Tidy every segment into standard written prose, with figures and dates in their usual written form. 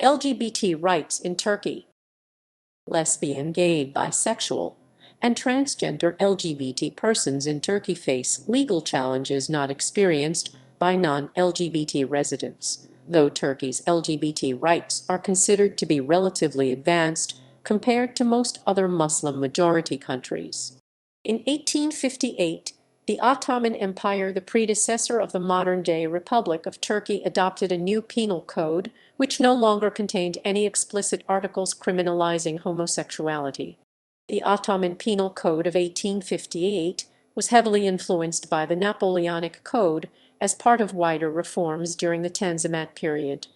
LGBT rights in Turkey. Lesbian, gay, bisexual, and transgender LGBT persons in Turkey face legal challenges not experienced by non-LGBT residents, though Turkey's LGBT rights are considered to be relatively advanced compared to most other Muslim-majority countries. In 1858, the Ottoman Empire, the predecessor of the modern-day Republic of Turkey, adopted a new penal code which no longer contained any explicit articles criminalizing homosexuality. The Ottoman Penal Code of 1858 was heavily influenced by the Napoleonic Code as part of wider reforms during the Tanzimat period.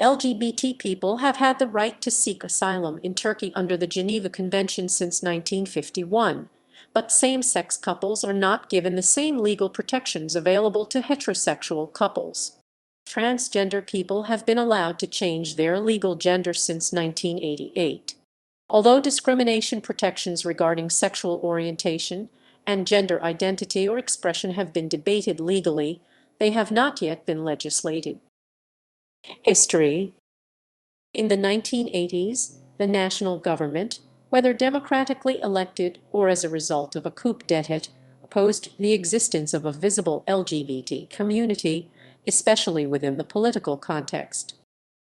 LGBT people have had the right to seek asylum in Turkey under the Geneva Convention since 1951. But same-sex couples are not given the same legal protections available to heterosexual couples. Transgender people have been allowed to change their legal gender since 1988. Although discrimination protections regarding sexual orientation and gender identity or expression have been debated legally, they have not yet been legislated. History. In the 1980s, the national government, whether democratically elected or as a result of a coup d'état, opposed the existence of a visible LGBT community, especially within the political context.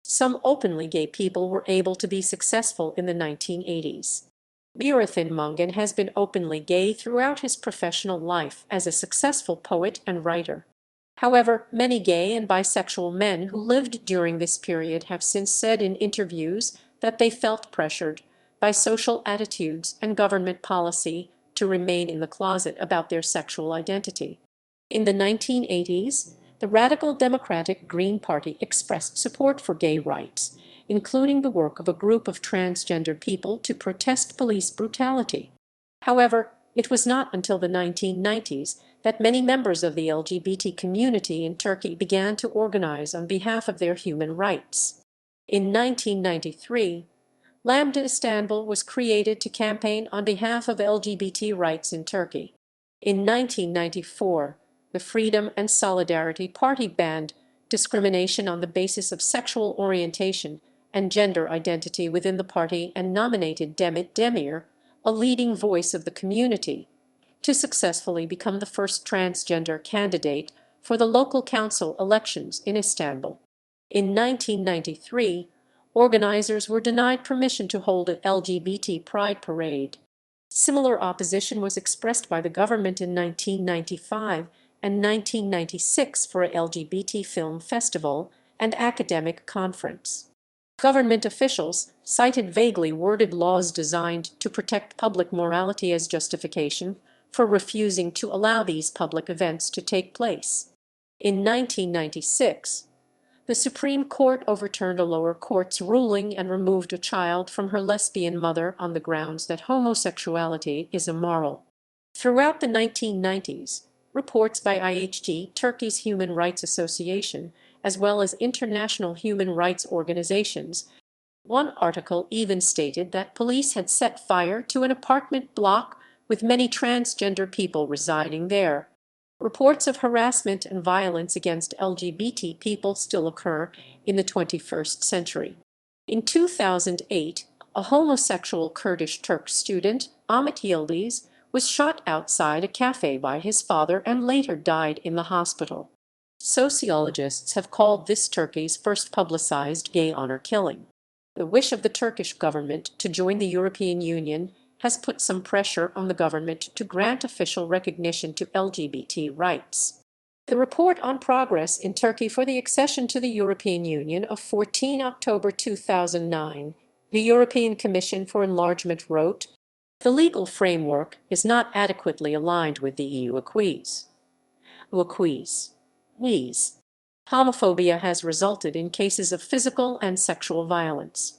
Some openly gay people were able to be successful in the 1980s. Burathan Mungan has been openly gay throughout his professional life as a successful poet and writer. However, many gay and bisexual men who lived during this period have since said in interviews that they felt pressured by social attitudes and government policy to remain in the closet about their sexual identity. In the 1980s, the Radical Democratic Green Party expressed support for gay rights, including the work of a group of transgender people to protest police brutality. However, it was not until the 1990s that many members of the LGBT community in Turkey began to organize on behalf of their human rights. In 1993, Lambda Istanbul was created to campaign on behalf of LGBT rights in Turkey. In 1994, the Freedom and Solidarity Party banned discrimination on the basis of sexual orientation and gender identity within the party and nominated Demet Demir, a leading voice of the community, to successfully become the first transgender candidate for the local council elections in Istanbul. In 1993, organizers were denied permission to hold an LGBT Pride parade. Similar opposition was expressed by the government in 1995 and 1996 for a LGBT film festival and academic conference. Government officials cited vaguely worded laws designed to protect public morality as justification for refusing to allow these public events to take place. In 1996, the Supreme Court overturned a lower court's ruling and removed a child from her lesbian mother on the grounds that homosexuality is immoral. Throughout the 1990s, reports by IHG, Turkey's Human Rights Association, as well as international human rights organizations, one article even stated that police had set fire to an apartment block with many transgender people residing there. Reports of harassment and violence against LGBT people still occur in the 21st century. In 2008, a homosexual Kurdish Turk student, Ahmet Yildiz, was shot outside a cafe by his father and later died in the hospital. Sociologists have called this Turkey's first publicized gay honor killing. The wish of the Turkish government to join the European Union has put some pressure on the government to grant official recognition to LGBT rights. The Report on Progress in Turkey for the Accession to the European Union of 14 October 2009, the European Commission for Enlargement wrote, "The legal framework is not adequately aligned with the EU acquis. Homophobia has resulted in cases of physical and sexual violence.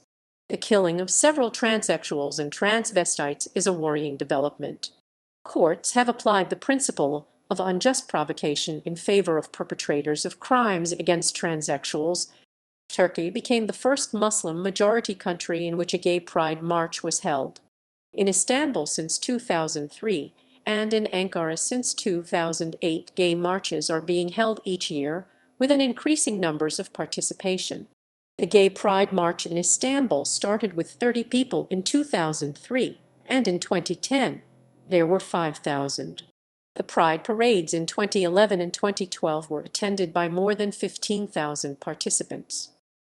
The killing of several transsexuals and transvestites is a worrying development. Courts have applied the principle of unjust provocation in favor of perpetrators of crimes against transsexuals. Turkey became the first Muslim-majority country in which a gay pride march was held. In Istanbul since 2003 and in Ankara since 2008, gay marches are being held each year with an increasing numbers of participation. The Gay Pride March in Istanbul started with 30 people in 2003, and in 2010, there were 5,000. The Pride parades in 2011 and 2012 were attended by more than 15,000 participants.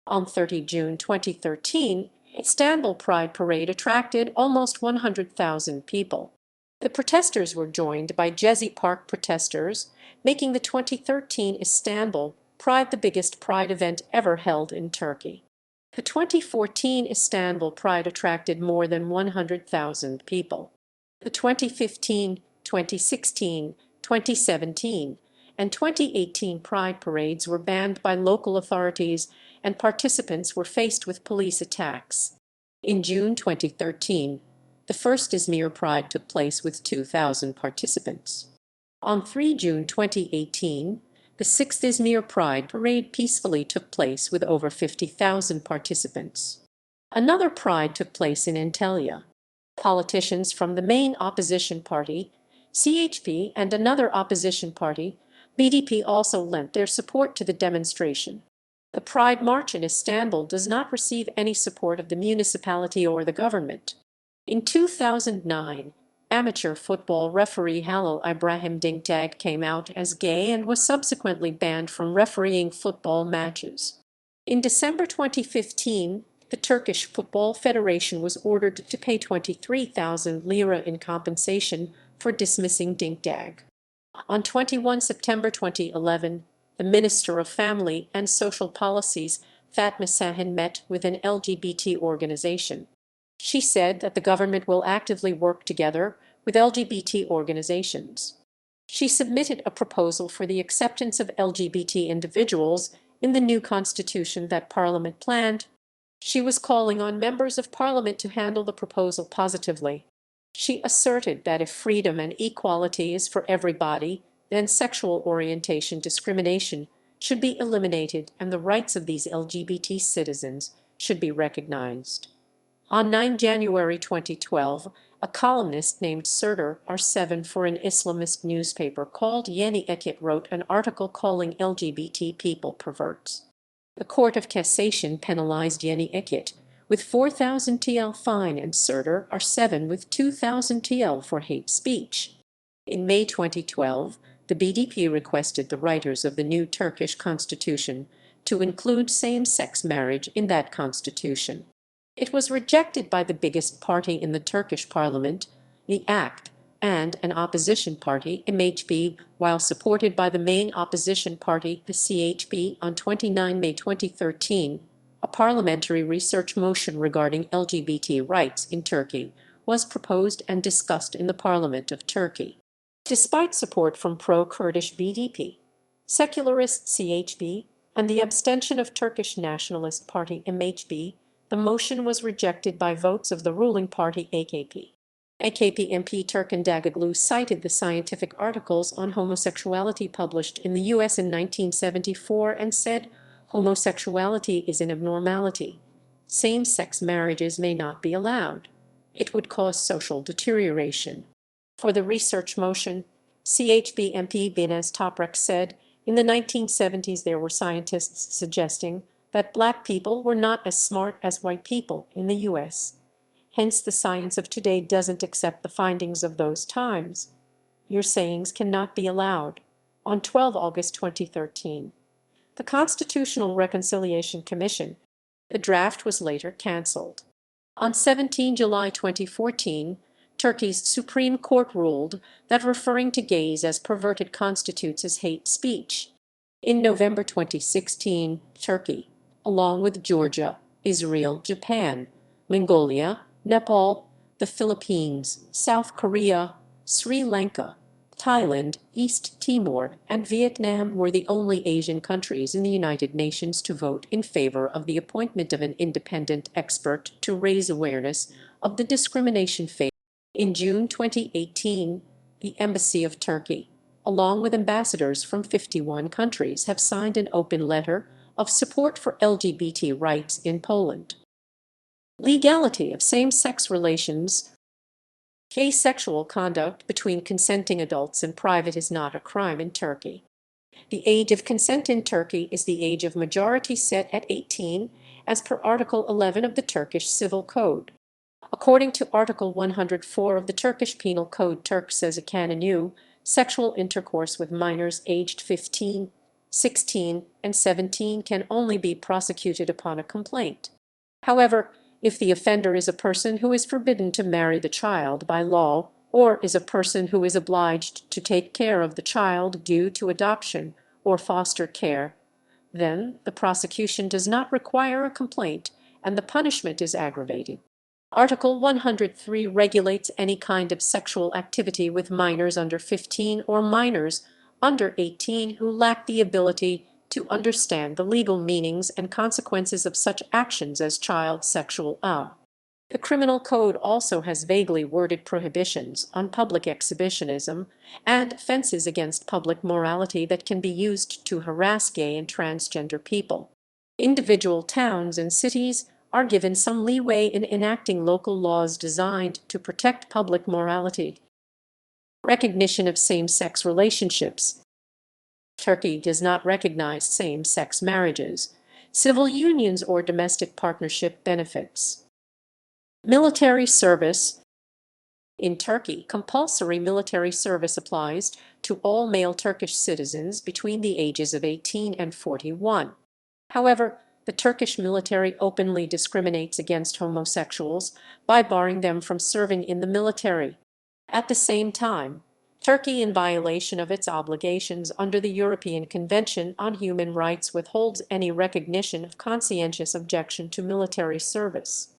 On 30 June 2013, Istanbul Pride Parade attracted almost 100,000 people. The protesters were joined by Gezi Park protesters, making the 2013 Istanbul Pride the biggest Pride event ever held in Turkey. The 2014 Istanbul Pride attracted more than 100,000 people. The 2015, 2016, 2017, and 2018 Pride parades were banned by local authorities, and participants were faced with police attacks. In June 2013, the first Izmir Pride took place with 2,000 participants. On 3 June 2018, the sixth Izmir Pride parade peacefully took place with over 50,000 participants. Another pride took place in Antalya. Politicians from the main opposition party, CHP, and another opposition party, BDP, also lent their support to the demonstration. The Pride March in Istanbul does not receive any support of the municipality or the government. In 2009, amateur football referee Halil Ibrahim Dinkdag came out as gay and was subsequently banned from refereeing football matches. In December 2015, the Turkish Football Federation was ordered to pay 23,000 lira in compensation for dismissing Dinkdag. On 21 September 2011, the Minister of Family and Social Policies, Fatma Sahin, met with an LGBT organization. She said that the government will actively work together with LGBT organizations. She submitted a proposal for the acceptance of LGBT individuals in the new constitution that Parliament planned. She was calling on members of Parliament to handle the proposal positively. She asserted that if freedom and equality is for everybody, then sexual orientation discrimination should be eliminated and the rights of these LGBT citizens should be recognized. On 9 January 2012, a columnist named Serdar R7 for an Islamist newspaper called Yeni Ekit wrote an article calling LGBT people perverts. The Court of Cassation penalized Yeni Ekit with 4,000 TL fine and Serdar R7 with 2,000 TL for hate speech. In May 2012, the BDP requested the writers of the new Turkish constitution to include same-sex marriage in that constitution. It was rejected by the biggest party in the Turkish parliament, the AKP, and an opposition party, MHP, while supported by the main opposition party, the CHP. On 29 May 2013, a parliamentary research motion regarding LGBT rights in Turkey was proposed and discussed in the Parliament of Turkey. Despite support from pro-Kurdish BDP, secularist CHP, and the abstention of Turkish Nationalist Party MHP, the motion was rejected by votes of the ruling party AKP. AKP MP Turkan Dagaglu cited the scientific articles on homosexuality published in the U.S. in 1974 and said, "Homosexuality is an abnormality. Same-sex marriages may not be allowed. It would cause social deterioration." For the research motion, CHP MP Binaz Toprak said, in the 1970s there were scientists suggesting that black people were not as smart as white people in the U.S. Hence, the science of today doesn't accept the findings of those times. Your sayings cannot be allowed. On 12 August 2013, the Constitutional Reconciliation Commission, the draft was later cancelled. On 17 July 2014, Turkey's Supreme Court ruled that referring to gays as perverted constitutes as hate speech. In November 2016, Turkey, along with Georgia, Israel, Japan, Mongolia, Nepal, the Philippines, South Korea, Sri Lanka, Thailand, East Timor, and Vietnam were the only Asian countries in the United Nations to vote in favor of the appointment of an independent expert to raise awareness of the discrimination faced. In June 2018, the Embassy of Turkey, along with ambassadors from 51 countries, have signed an open letter of support for LGBT rights in Poland. Legality of same-sex relations. Gay sexual conduct between consenting adults in private is not a crime in Turkey. The age of consent in Turkey is the age of majority set at 18, as per Article 11 of the Turkish Civil Code. According to Article 104 of the Turkish Penal Code, Turk says a canonu, sexual intercourse with minors aged 15, 16, and 17 can only be prosecuted upon a complaint. However, if the offender is a person who is forbidden to marry the child by law, or is a person who is obliged to take care of the child due to adoption or foster care, then the prosecution does not require a complaint and the punishment is aggravated. Article 103 regulates any kind of sexual activity with minors under 15 or minors under 18 who lack the ability to understand the legal meanings and consequences of such actions as child sexual acts. The Criminal Code also has vaguely worded prohibitions on public exhibitionism and offenses against public morality that can be used to harass gay and transgender people. Individual towns and cities are given some leeway in enacting local laws designed to protect public morality. Recognition of same-sex relationships. Turkey does not recognize same-sex marriages, civil unions, or domestic partnership benefits. Military service. In Turkey, compulsory military service applies to all male Turkish citizens between the ages of 18 and 41. However, the Turkish military openly discriminates against homosexuals by barring them from serving in the military. At the same time, Turkey, in violation of its obligations under the European Convention on Human Rights, withholds any recognition of conscientious objection to military service.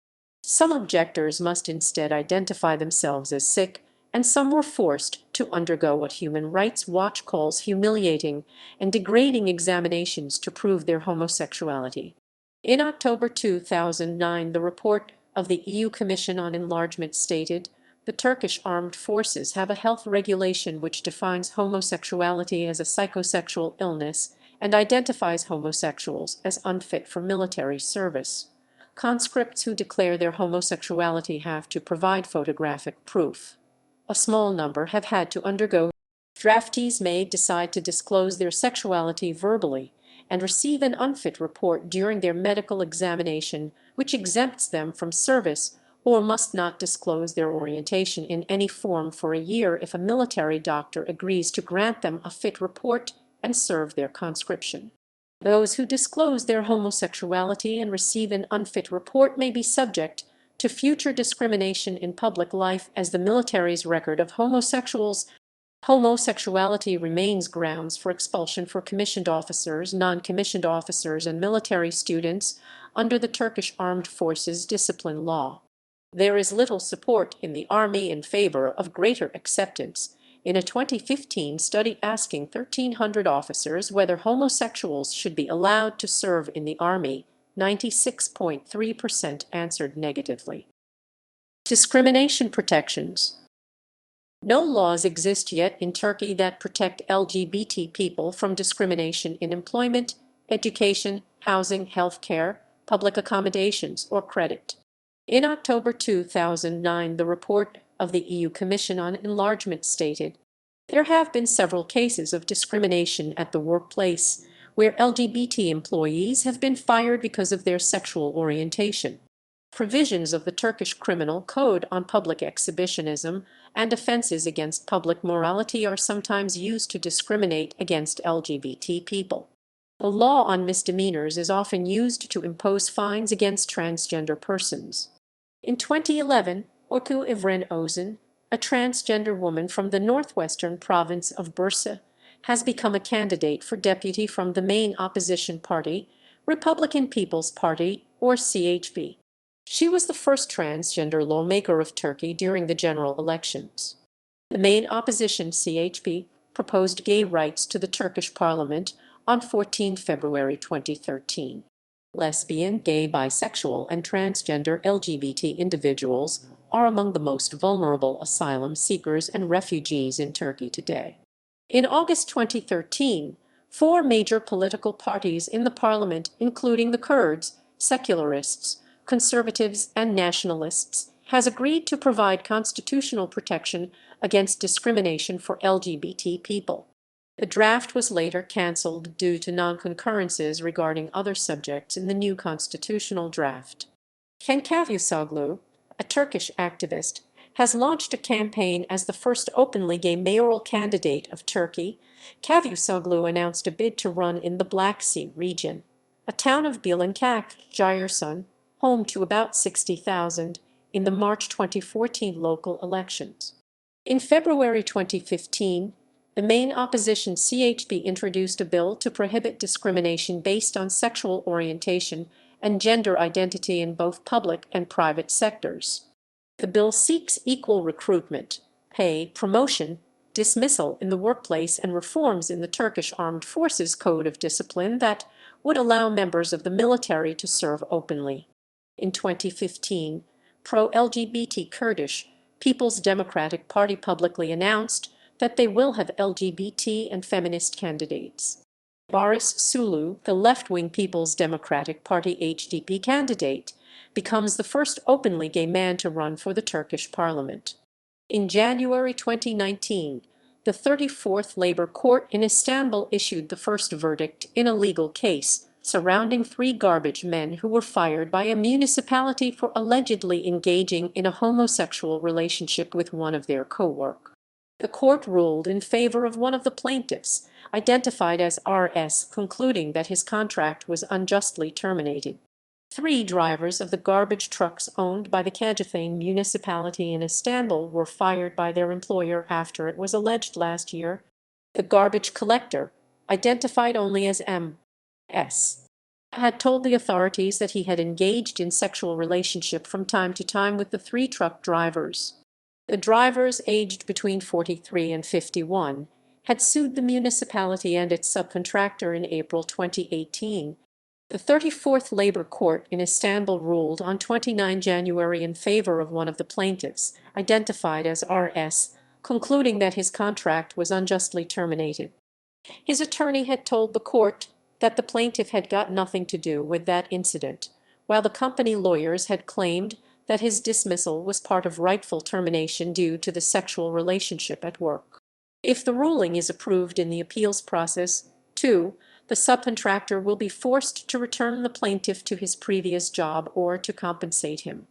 Some objectors must instead identify themselves as sick, and some were forced to undergo what Human Rights Watch calls humiliating and degrading examinations to prove their homosexuality. In October 2009, the report of the EU Commission on Enlargement stated, "The Turkish armed forces have a health regulation which defines homosexuality as a psychosexual illness and identifies homosexuals as unfit for military service. Conscripts who declare their homosexuality have to provide photographic proof. A small number have had to undergo. Draftees may decide to disclose their sexuality verbally and receive an unfit report during their medical examination, which exempts them from service, or must not disclose their orientation in any form for a year if a military doctor agrees to grant them a fit report and serve their conscription. Those who disclose their homosexuality and receive an unfit report may be subject to future discrimination in public life, as the military's record of homosexuality remains grounds for expulsion for commissioned officers, non-commissioned officers, and military students under the Turkish Armed Forces discipline law. There is little support in the army in favor of greater acceptance. In a 2015 study asking 1,300 officers whether homosexuals should be allowed to serve in the army, 96.3% answered negatively. Discrimination protections. No laws exist yet in Turkey that protect LGBT people from discrimination in employment, education, housing, health care, public accommodations, or credit. In October 2009, the report of the EU Commission on Enlargement stated, "There have been several cases of discrimination at the workplace, where LGBT employees have been fired because of their sexual orientation. Provisions of the Turkish Criminal Code on public exhibitionism and offenses against public morality are sometimes used to discriminate against LGBT people. The law on misdemeanors is often used to impose fines against transgender persons." In 2011, Oku Evren Ozen, a transgender woman from the northwestern province of Bursa, has become a candidate for deputy from the main opposition party, Republican People's Party, or CHP. She was the first transgender lawmaker of Turkey during the general elections. The main opposition, CHP, proposed gay rights to the Turkish parliament on 14 February 2013. Lesbian, gay, bisexual, and transgender LGBT individuals are among the most vulnerable asylum seekers and refugees in Turkey today. In August 2013, 4 major political parties in the parliament, including the Kurds, secularists, conservatives, and nationalists, has agreed to provide constitutional protection against discrimination for LGBT people. The draft was later cancelled due to non-concurrences regarding other subjects in the new constitutional draft. Ken Kavusoglu, a Turkish activist, has launched a campaign as the first openly gay mayoral candidate of Turkey. Kavusoglu announced a bid to run in the Black Sea region, a town of Bilenkak, Giresun, home to about 60,000, in the March 2014 local elections. In February 2015, the main opposition CHP introduced a bill to prohibit discrimination based on sexual orientation and gender identity in both public and private sectors. The bill seeks equal recruitment, pay, promotion, dismissal in the workplace and reforms in the Turkish Armed Forces Code of Discipline that would allow members of the military to serve openly. In 2015, pro-LGBT Kurdish People's Democratic Party publicly announced that they will have LGBT and feminist candidates. Barış Sulu, the left-wing People's Democratic Party HDP candidate, becomes the first openly gay man to run for the Turkish parliament. In January 2019, the 34th Labor Court in Istanbul issued the first verdict in a legal case surrounding 3 garbage men who were fired by a municipality for allegedly engaging in a homosexual relationship with one of their co-workers. The court ruled in favor of one of the plaintiffs, identified as RS, concluding that his contract was unjustly terminated. 3 drivers of the garbage trucks owned by the Kajafane municipality in Istanbul were fired by their employer after it was alleged last year. The garbage collector, identified only as M.S., had told the authorities that he had engaged in sexual relationship from time to time with the 3 truck drivers. The drivers, aged between 43 and 51, had sued the municipality and its subcontractor in April 2018. The 34th Labor Court in Istanbul ruled on 29 January in favor of one of the plaintiffs, identified as RS, concluding that his contract was unjustly terminated. His attorney had told the court that the plaintiff had got nothing to do with that incident, while the company lawyers had claimed that his dismissal was part of rightful termination due to the sexual relationship at work. If the ruling is approved in the appeals process, too, the subcontractor will be forced to return the plaintiff to his previous job or to compensate him.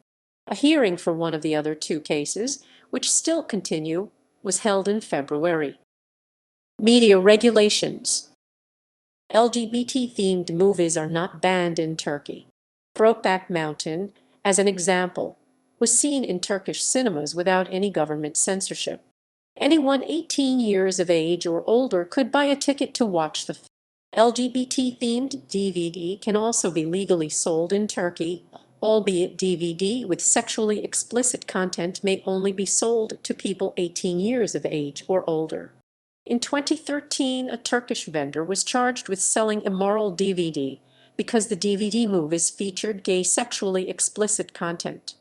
A hearing for one of the other 2 cases, which still continue, was held in February. Media regulations. LGBT-themed movies are not banned in Turkey. Brokeback Mountain, as an example, was seen in Turkish cinemas without any government censorship. Anyone 18 years of age or older could buy a ticket to watch the film. LGBT-themed DVD can also be legally sold in Turkey, albeit DVD with sexually explicit content may only be sold to people 18 years of age or older. In 2013, a Turkish vendor was charged with selling immoral DVD because the DVD movies featured gay sexually explicit content.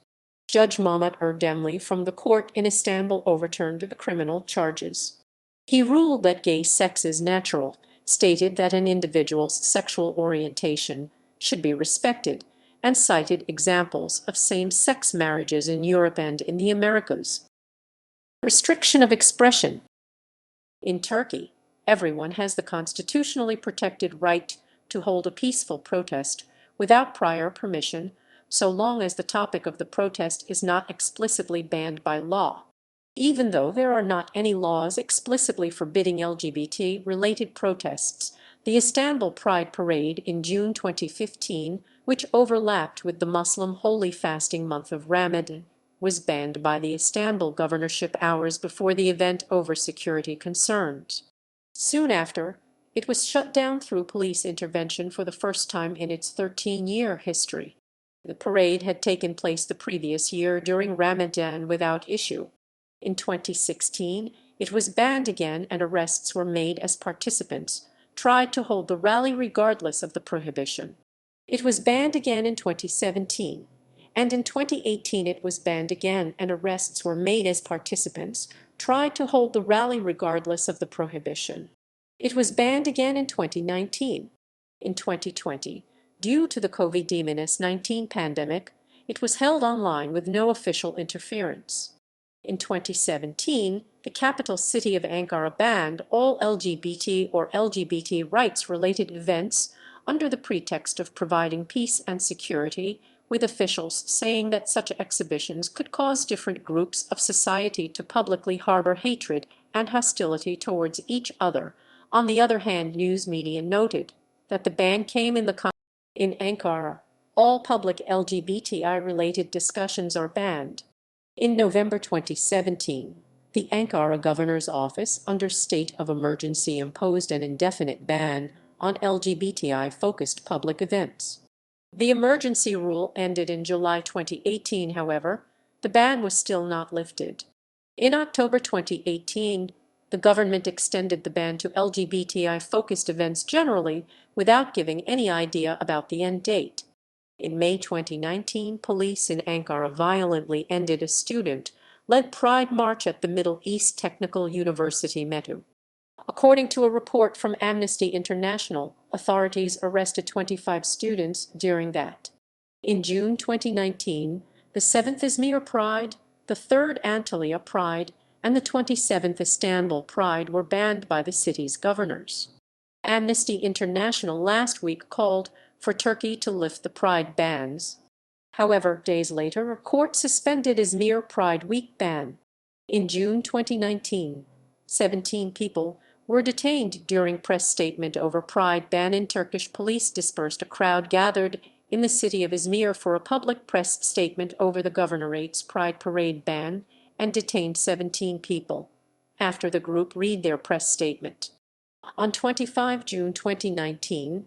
Judge Mehmet Erdemli from the court in Istanbul overturned the criminal charges. He ruled that gay sex is natural, stated that an individual's sexual orientation should be respected, and cited examples of same-sex marriages in Europe and in the Americas. Restriction of expression. In Turkey, everyone has the constitutionally protected right to hold a peaceful protest without prior permission, so long as the topic of the protest is not explicitly banned by law. Even though there are not any laws explicitly forbidding LGBT-related protests, the Istanbul Pride parade in June 2015, which overlapped with the Muslim holy fasting month of Ramadan, was banned by the Istanbul governorship hours before the event over security concerns. Soon after, it was shut down through police intervention for the first time in its 13-year history. The parade had taken place the previous year during Ramadan without issue. In 2016, it was banned again and arrests were made as participants tried to hold the rally regardless of the prohibition. It was banned again in 2017. And in 2018 it was banned again and arrests were made as participants tried to hold the rally regardless of the prohibition. It was banned again in 2019. In 2020, due to the COVID-19 pandemic, it was held online with no official interference. In 2017, the capital city of Ankara banned all LGBT or LGBT rights-related events under the pretext of providing peace and security, with officials saying that such exhibitions could cause different groups of society to publicly harbor hatred and hostility towards each other. On the other hand, news media noted that the ban came in Ankara. All public LGBTI-related discussions are banned. In November 2017, the Ankara Governor's Office, under state of emergency, imposed an indefinite ban on LGBTI-focused public events. The emergency rule ended in July 2018, however, the ban was still not lifted. In October 2018, the government extended the ban to LGBTI-focused events generally, without giving any idea about the end date. In May 2019, police in Ankara violently ended a student-led pride march at the Middle East Technical University METU. According to a report from Amnesty International, authorities arrested 25 students during that. In June 2019, the 7th Izmir Pride, the 3rd Antalya Pride, and the 27th Istanbul Pride were banned by the city's governors. Amnesty International last week called for Turkey to lift the Pride bans. However, days later, a court suspended Izmir Pride Week ban. In June 2019, 17 people were detained during press statement over Pride ban in Turkish police dispersed a crowd gathered in the city of Izmir for a public press statement over the governorate's Pride parade ban and detained 17 people after the group read their press statement. On 25 June 2019,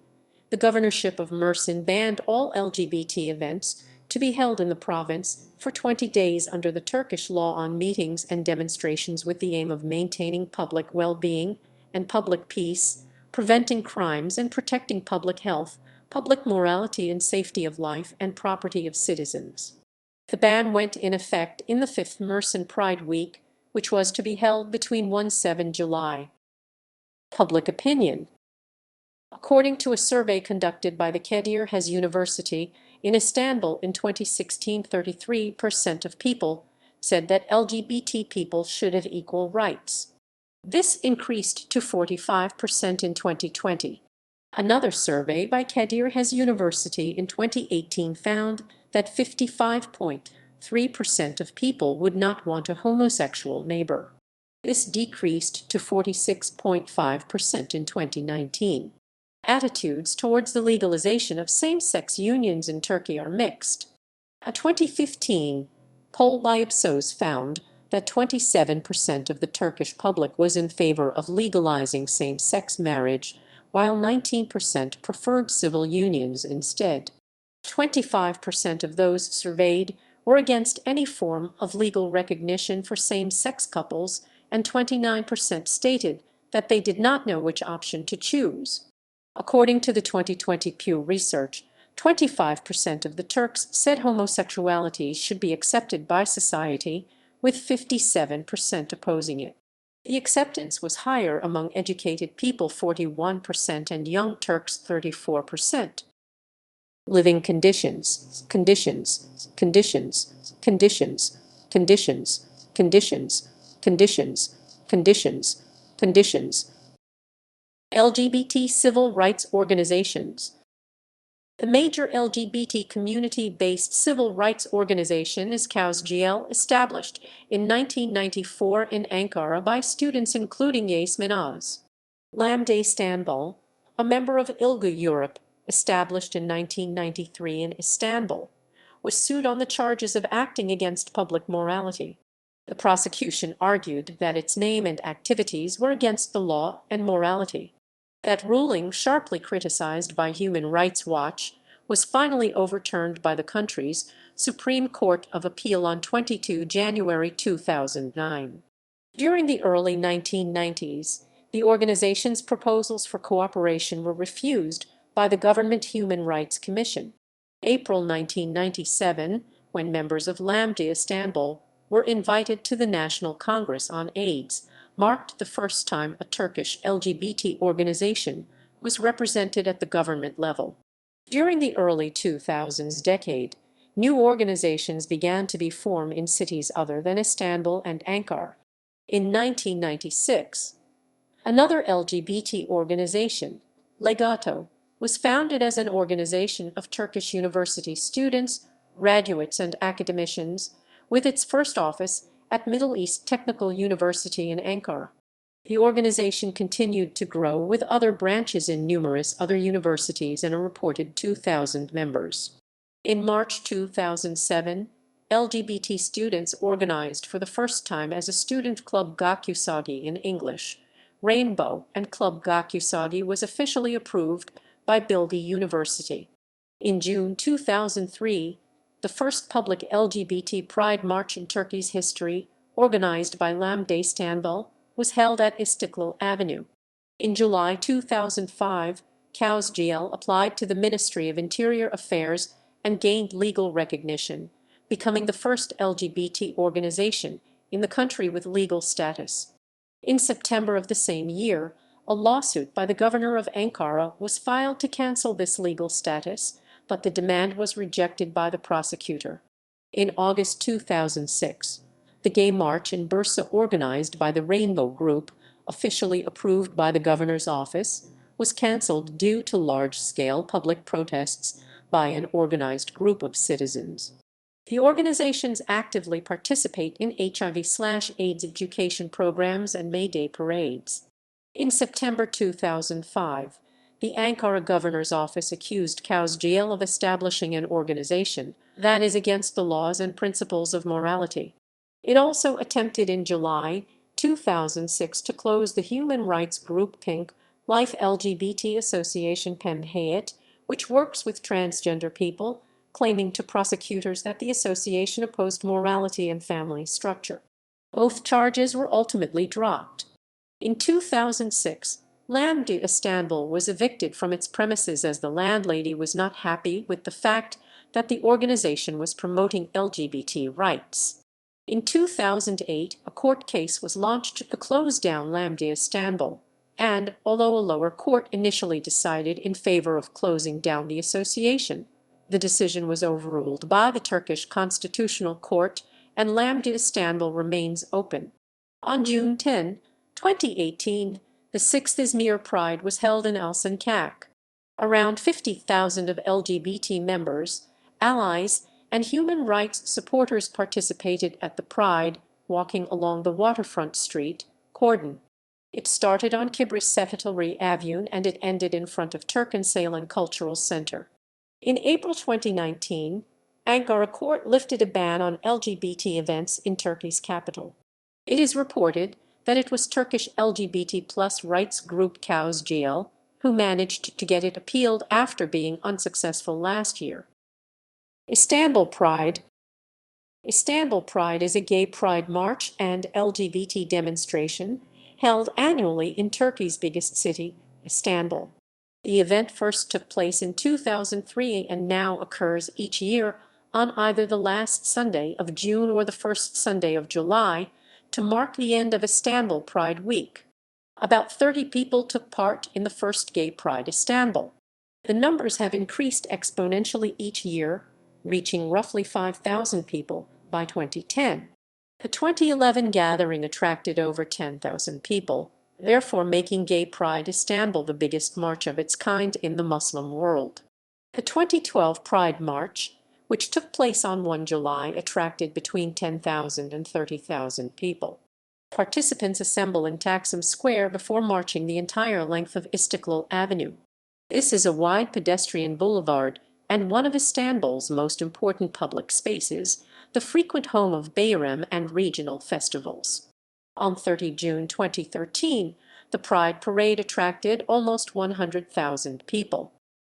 the governorship of Mersin banned all LGBT events to be held in the province for 20 days under the Turkish law on meetings and demonstrations with the aim of maintaining public well-being and public peace, preventing crimes and protecting public health, public morality and safety of life and property of citizens. The ban went in effect in the 5th Mersin Pride Week, which was to be held between 1-7 July. Public opinion. According to a survey conducted by the Kadir Has University in Istanbul in 2016, 33% of people said that LGBT people should have equal rights. This increased to 45% in 2020. Another survey by Kadir Has University in 2018 found that 55.3% of people would not want a homosexual neighbor. This decreased to 46.5% in 2019. Attitudes towards the legalization of same-sex unions in Turkey are mixed. A 2015 poll by Ipsos found that 27% of the Turkish public was in favor of legalizing same-sex marriage, while 19% preferred civil unions instead. 25% of those surveyed were against any form of legal recognition for same-sex couples, and 29% stated that they did not know which option to choose. According to the 2020 Pew Research, 25% of the Turks said homosexuality should be accepted by society, with 57% opposing it. The acceptance was higher among educated people, 41%, and young Turks, 34%. Living conditions, conditions, conditions, conditions, conditions, conditions, conditions, conditions, conditions. LGBT civil rights organizations. The major LGBT community-based civil rights organization is KAUSGL, established in 1994 in Ankara by students including Yasmin Oz. Lambda Istanbul, a member of ILGA Europe, established in 1993 in Istanbul, was sued on the charges of acting against public morality. The prosecution argued that its name and activities were against the law and morality. That ruling, sharply criticized by Human Rights Watch, was finally overturned by the country's Supreme Court of Appeal on 22 January 2009. During the early 1990s, the organization's proposals for cooperation were refused by the Government Human Rights Commission. April 1997, when members of Lambda Istanbul were invited to the National Congress on AIDS, marked the first time a Turkish LGBT organization was represented at the government level. During the early 2000s decade, new organizations began to be formed in cities other than Istanbul and Ankara. In 1996, another LGBT organization, Legato, was founded as an organization of Turkish university students, graduates, and academicians, with its first office at Middle East Technical University in Ankara. The organization continued to grow with other branches in numerous other universities and a reported 2,000 members. In March 2007, LGBT students organized for the first time as a student club Gakusagi in English. Rainbow and Club Gakusagi was officially approved by Bilgi University. In June 2003, the first public LGBT Pride March in Turkey's history, organized by Lambda Istanbul, was held at Istiklal Avenue. In July 2005, CAUSGL applied to the Ministry of Interior Affairs and gained legal recognition, becoming the first LGBT organization in the country with legal status. In September of the same year, a lawsuit by the governor of Ankara was filed to cancel this legal status, but the demand was rejected by the prosecutor. In August 2006, the Gay March in Bursa, organized by the Rainbow Group, officially approved by the governor's office, was cancelled due to large-scale public protests by an organized group of citizens. The organizations actively participate in HIV/AIDS education programs and May Day parades. In September 2005, the Ankara governor's office accused CAUSGL of establishing an organization that is against the laws and principles of morality. It also attempted in July 2006 to close the human rights group Pink Life LGBT Association Penhayat, which works with transgender people, claiming to prosecutors that the association opposed morality and family structure. Both charges were ultimately dropped. In 2006, Lambda Istanbul was evicted from its premises as the landlady was not happy with the fact that the organization was promoting LGBT rights. In 2008, a court case was launched to close down Lambda Istanbul, and although a lower court initially decided in favor of closing down the association, the decision was overruled by the Turkish Constitutional Court, and Lambda Istanbul remains open. On June 10, 2018, the 6th Izmir Pride was held in Alsancak. Around 50,000 of LGBT members, allies, and human rights supporters participated at the Pride, walking along the waterfront street, Cordon. It started on Kibris Sefatari Avenue and it ended in front of Turkansaylan Cultural Center. In April 2019, Ankara court lifted a ban on LGBT events in Turkey's capital. It is reported that it was Turkish LGBT+ rights group CAUSGL who managed to get it appealed after being unsuccessful last year. Istanbul Pride. Istanbul Pride is a gay pride march and LGBT demonstration held annually in Turkey's biggest city, Istanbul. The event first took place in 2003 and now occurs each year on either the last Sunday of June or the first Sunday of July to mark the end of Istanbul Pride Week. About 30 people took part in the first Gay Pride Istanbul. The numbers have increased exponentially each year, reaching roughly 5,000 people by 2010. The 2011 gathering attracted over 10,000 people, therefore making Gay Pride Istanbul the biggest march of its kind in the Muslim world. The 2012 Pride March, which took place on 1 July, attracted between 10,000 and 30,000 people. Participants assemble in Taksim Square before marching the entire length of Istiklal Avenue. This is a wide pedestrian boulevard and one of Istanbul's most important public spaces, the frequent home of bayram and regional festivals. On 30 June 2013, the Pride Parade attracted almost 100,000 people.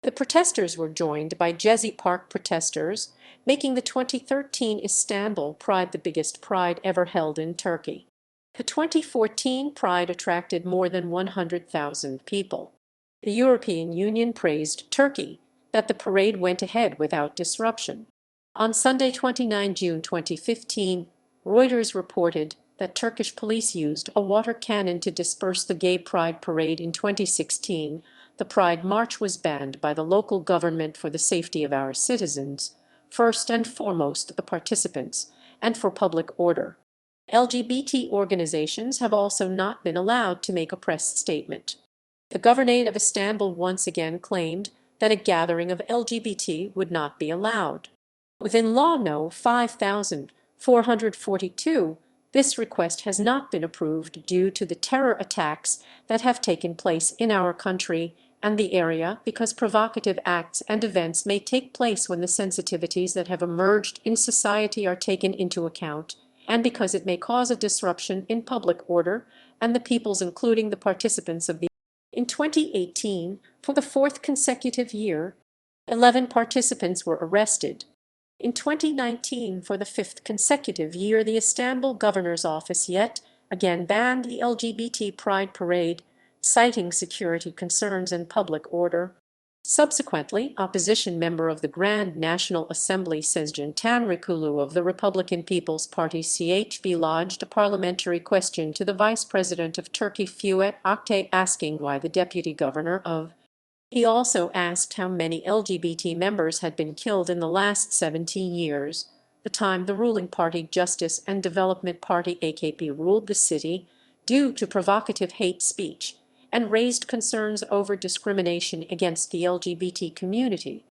The protesters were joined by Gezi Park protesters, making the 2013 Istanbul Pride the biggest pride ever held in Turkey. The 2014 Pride attracted more than 100,000 people. The European Union praised Turkey that the parade went ahead without disruption. On Sunday, 29 June 2015, Reuters reported that Turkish police used a water cannon to disperse the Gay Pride parade in 2016. The Pride March was banned by the local government for the safety of our citizens, first and foremost the participants, and for public order. LGBT organizations have also not been allowed to make a press statement. The Governorate of Istanbul once again claimed that a gathering of LGBT would not be allowed. Within Law No. 5442, this request has not been approved due to the terror attacks that have taken place in our country and the area, because provocative acts and events may take place when the sensitivities that have emerged in society are taken into account, and because it may cause a disruption in public order and the peoples, including the participants of the. In 2018, for the fourth consecutive year, 11 participants were arrested. In 2019, for the fifth consecutive year, the Istanbul governor's office yet again banned the LGBT Pride parade, citing security concerns and public order. Subsequently, opposition member of the Grand National Assembly Sezgin Tanrıkulu of the Republican People's Party (CHP) lodged a parliamentary question to the Vice President of Turkey Fuat Oktay, asking why the deputy governor of. He also asked how many LGBT members had been killed in the last 17 years, the time the ruling party Justice and Development Party AKP ruled the city, due to provocative hate speech, and raised concerns over discrimination against the LGBT community.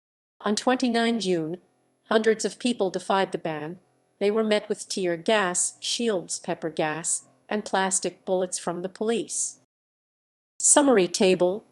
On 29 June, hundreds of people defied the ban. They were met with tear gas, shields, pepper gas, and plastic bullets from the police. Summary table: